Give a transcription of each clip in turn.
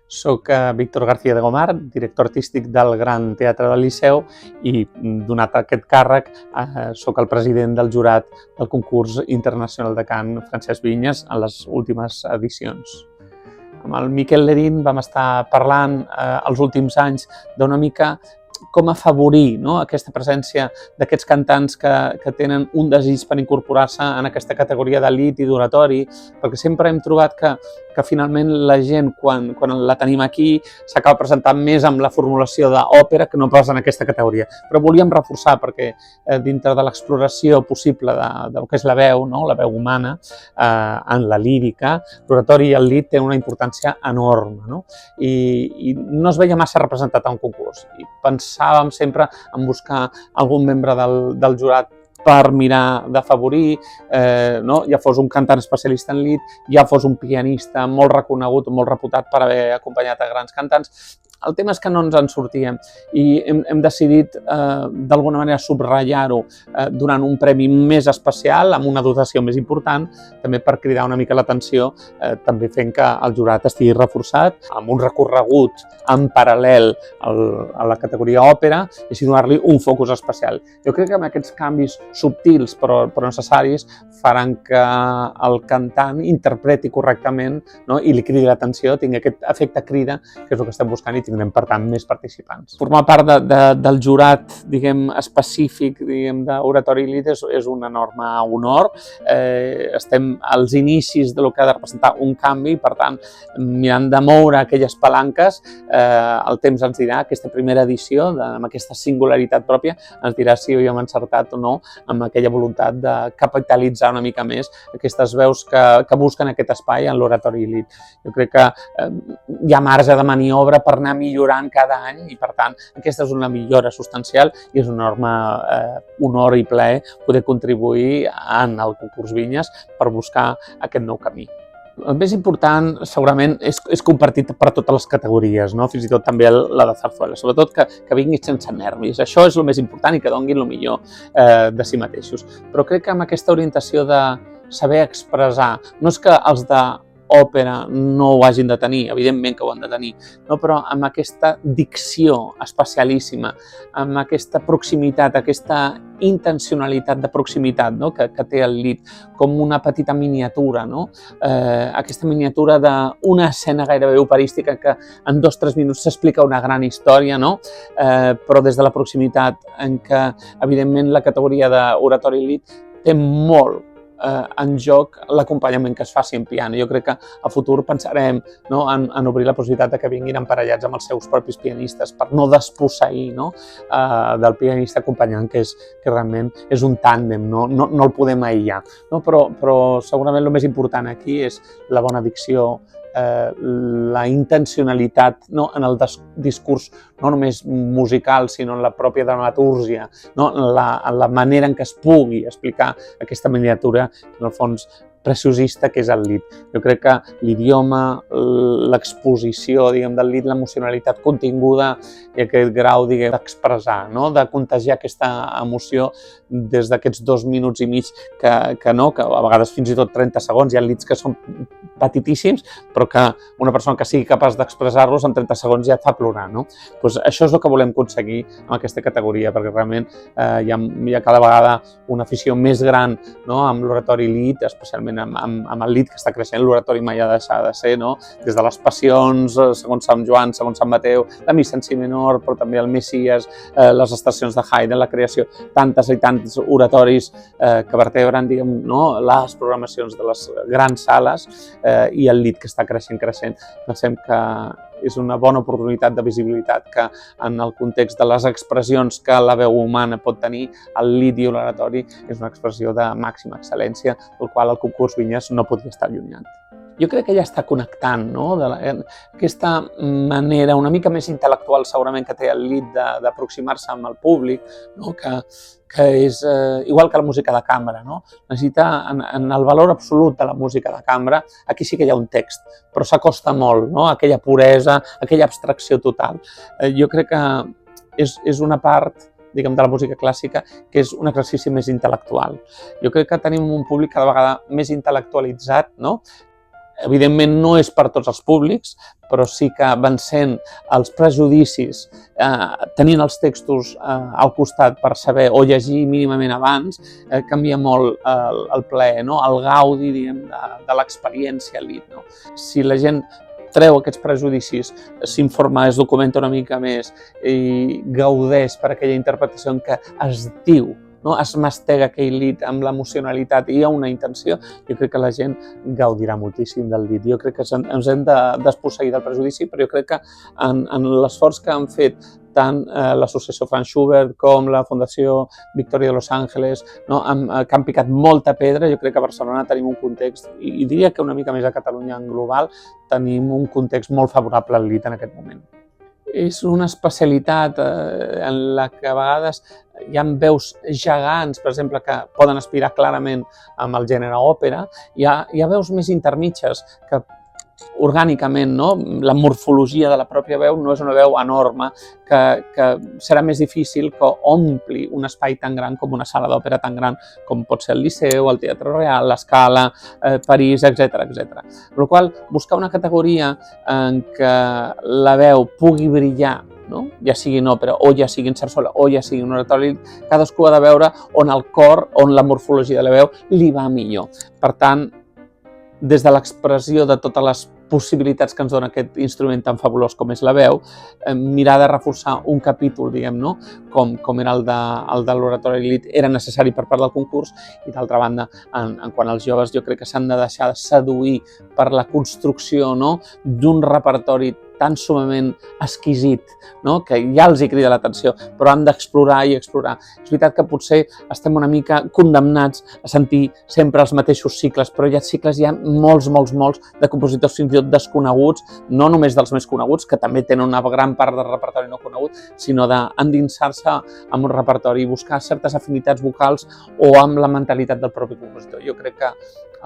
Soc Víctor García de Gomar, director artístic del Gran Teatre del Liceu i, donat aquest càrrec, soc el president del jurat del concurs internacional de cant Francesc Vinyes en les últimes edicions. Amb el Miquel Lerín vam estar parlant els últims anys d'una mica com afavorir aquesta presència d'aquests cantants que tenen un desig per incorporar-se en aquesta categoria d'elit i d'oratori, perquè sempre hem trobat que finalment la gent, quan la tenim aquí, s'acaba presentant més amb la formulació d'òpera que no pas en aquesta categoria. Però volíem reforçar perquè dintre de l'exploració possible del que és la veu humana, en la lírica, l'oratori i el lied tenen una importància enorme, i no es veia massa representat en un concurs. I pensàvem sempre en buscar algun membre del jurat per mirar d'afavorir, ja fos un cantant especialista en lied, ja fos un pianista molt reconegut, molt reputat per haver acompanyat a grans cantants. El tema és que no ens en sortíem i hem decidit d'alguna manera subratllar-ho donant un premi més especial, amb una dotació més important, també per cridar una mica l'atenció, també fent que el jurat estigui reforçat, amb un recorregut en paral·lel a la categoria òpera i així donar-li un focus especial. Jo crec que amb aquests canvis subtils però necessaris faran que el cantant interpreti correctament i li cridi l'atenció, tingui aquest efecte crida, que és el que estem buscant i tindrem, per tant, més participants. Formar part del jurat, específic, d'oratori i lied és un enorme honor. Estem als inicis del que ha de representar un canvi, per tant, mirant de moure aquelles palanques, el temps ens dirà, aquesta primera edició, amb aquesta singularitat pròpia, ens dirà si hem encertat o no amb aquella voluntat de capitalitzar una mica més aquestes veus que busquen aquest espai en l'oratori i lied. Jo crec que hi ha marge de maniobra per anar millorant cada any i, per tant, aquesta és una millora substancial i és un enorme honor i plaer poder contribuir en el concurs Vinyes per buscar aquest nou camí. El més important, segurament, és compartit per totes les categories, fins i tot també la de Zarzuela, sobretot que vinguin sense nervis. Això és el més important i que donin el millor de si mateixos. Però crec que amb aquesta orientació de saber expressar, no és que els d'òpera no ho hagin de tenir, evidentment que ho han de tenir, però amb aquesta dicció especialíssima, amb aquesta proximitat, aquesta intencionalitat de proximitat que té el lied, com una petita miniatura, aquesta miniatura d'una escena gairebé operística que en 2 o 3 minuts s'explica una gran història, però des de la proximitat en què, evidentment, la categoria d'oratori i lied té molt en joc l'acompanyament que es faci en piano. Jo crec que a futur pensarem en obrir la possibilitat que vinguin emparellats amb els seus propis pianistes per no desposseir del pianista acompanyant, que realment és un tàndem, no el podem aïllar. Però segurament el més important aquí és la bona dicció, la intencionalitat en el discurs no només musical, sinó en la pròpia dramatúrgia, en la manera en què es pugui explicar aquesta miniatura, en el fons, preciosista, que és el lied. Jo crec que l'idioma, l'exposició del lied, l'emocionalitat continguda i aquest grau d'expressar, de contagiar aquesta emoció des d'aquests 2 minuts i mig que a vegades fins i tot 30 segons, hi ha lieds que són petitíssims, però que una persona que sigui capaç d'expressar-los en 30 segons ja et fa plorar. Això és el que volem aconseguir amb aquesta categoria, perquè realment hi ha cada vegada una afició més gran amb l'oratori lied, especialment amb el lied que està creixent. L'oratori mai ha de deixar de ser, des de les passions, segons Sant Joan, segons Sant Mateu, la missa en si menor, però també el Messies, les estacions de Haydn, la creació, tantes i tants oratoris que vertebren, les programacions de les grans sales i el lied que està creixent. Pensem que és una bona oportunitat de visibilitat que en el context de les expressions que la veu humana pot tenir, el lied i l'oratori és una expressió de màxima excel·lència, del qual el concurs Vinyes no podria estar allunyat. Jo crec que ja està connectant, aquesta manera una mica més intel·lectual segurament que té el lied d'aproximar-se amb el públic, que és igual que la música de cambra, necessita, en el valor absolut de la música de cambra, aquí sí que hi ha un text, però s'acosta molt, aquella puresa, aquella abstracció total. Jo crec que és una part de la música clàssica, que és un exercici més intel·lectual. Jo crec que tenim un públic cada vegada més intel·lectualitzat, Evidentment no és per tots els públics, però sí que vencent els prejudicis, tenint els textos al costat per saber o llegir mínimament abans, canvia molt el plaer, no? El gaudi, diguem, de l'experiència Elite, no? Si la gent treu aquests prejudicis, s'informa, es documenta una mica més i gaudeix per aquella interpretació en què es diu, no? Es mastega aquell lit amb l'emocionalitat i hi ha una intenció, jo crec que la gent gaudirà moltíssim del lit. Jo crec que ens hem de desposseir del prejudici, però jo crec que en l'esforç que han fet tant l'associació Franz Schubert com la Fundació Victoria de Los Ángeles, no? Que han picat molta pedra, jo crec que a Barcelona tenim un context, i diria que una mica més a Catalunya en global, tenim un context molt favorable al lit en aquest moment. És una especialitat en la que a vegades hi ha veus gegants, per exemple, que poden aspirar clarament amb el gènere òpera, hi ha veus més intermitges que orgànicament, no? La morfologia de la pròpia veu no és una veu enorme, que serà més difícil que ompli un espai tan gran com una sala d'òpera tan gran com pot ser el Liceu, el Teatre Real, l'Escala, París, etc. Per la qual cosa, buscar una categoria en què la veu pugui brillar, no? Ja sigui en òpera, o ja sigui en sarsuela, o ja sigui en oratori, cadascú ha de veure on el cor, on la morfologia de la veu li va millor. Per tant, des de l'expressió de totes les possibilitats que ens dona aquest instrument tan fabulós com és la veu, mirar de reforçar un capítol, diguem, no? Com era el de l'oratori Elite, era necessari per part del concurs, i d'altra banda, en quant als joves, jo crec que s'han de deixar de seduir per la construcció, no? D'un repertori tan sumament exquisit, no? Que ja els hi crida l'atenció, però han d'explorar i explorar. És veritat que potser estem una mica condemnats a sentir sempre els mateixos cicles, però hi ha cicles, hi ha molts de compositors fins i tot desconeguts, no només dels més coneguts, que també tenen una gran part del repertori no conegut, sinó d'endinsar-se en un repertori i buscar certes afinitats vocals o amb la mentalitat del propi compositor. Jo crec que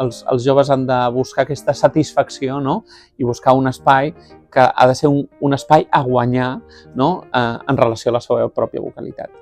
els joves han de buscar aquesta satisfacció, no? I buscar un espai que ha de ser un espai a guanyar, no? En relació a la seva pròpia vocalitat.